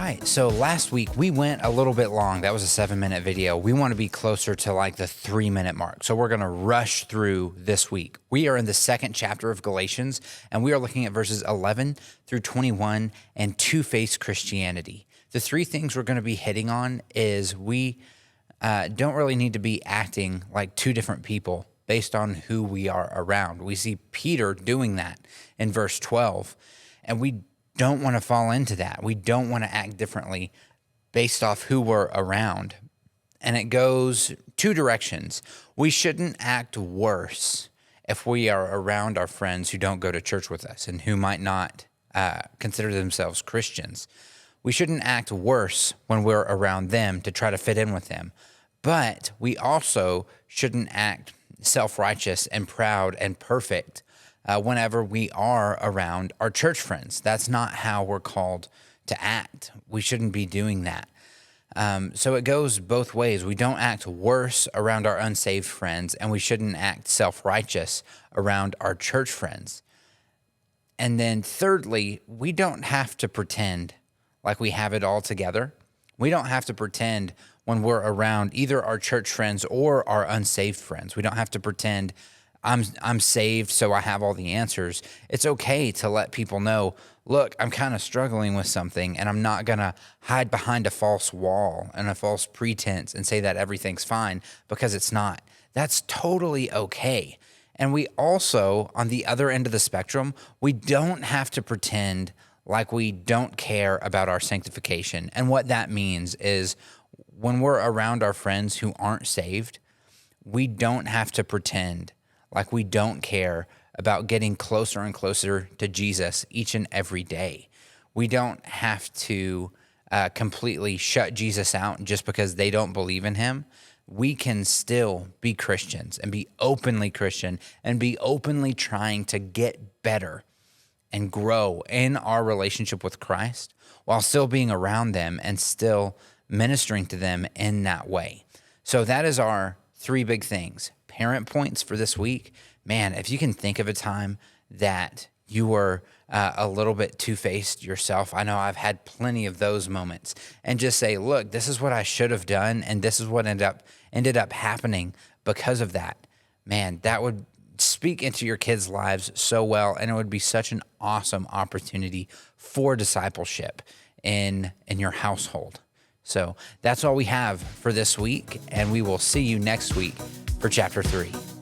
right. So last week we went a little bit long. That was a 7-minute video. We want to be closer to like the 3-minute mark. So we're going to rush through this week. We are in the second chapter of Galatians, and we are looking at verses 11 through 21 and two-faced Christianity. The three things we're going to be hitting on is we don't really need to be acting like two different people based on who we are around. We see Peter doing that in verse 12, and we don't want to fall into that. We don't want to act differently based off who we're around. And it goes two directions. We shouldn't act worse if we are around our friends who don't go to church with us and who might not consider themselves Christians. We shouldn't act worse when we're around them to try to fit in with them. But we also shouldn't act self-righteous and proud and perfect whenever we are around our church friends. That's not how we're called to act. We shouldn't be doing that. So it goes both ways. We don't act worse around our unsaved friends, and we shouldn't act self-righteous around our church friends. And then thirdly, we don't have to pretend like we have it all together. We don't have to pretend when we're around either our church friends or our unsaved friends. We don't have to pretend I'm saved, so I have all the answers. It's okay to let people know, look, I'm kind of struggling with something, and I'm not going to hide behind a false wall and a false pretense and say that everything's fine, because it's not. That's totally okay. And we also, on the other end of the spectrum, we don't have to pretend like we don't care about our sanctification. And what that means is when we're around our friends who aren't saved, we don't have to pretend like we don't care about getting closer and closer to Jesus each and every day. We don't have to completely shut Jesus out just because they don't believe in him. We can still be Christians and be openly Christian and be openly trying to get better and grow in our relationship with Christ while still being around them and still ministering to them in that way. So that is our three big things. Parent points for this week. Man, if you can think of a time that you were a little bit two-faced yourself, I know I've had plenty of those moments, and just say, look, this is what I should have done, and this is what ended up happening because of that. Man, that would speak into your kids' lives so well, and it would be such an awesome opportunity for discipleship in your household. So that's all we have for this week, and we will see you next week for chapter 3.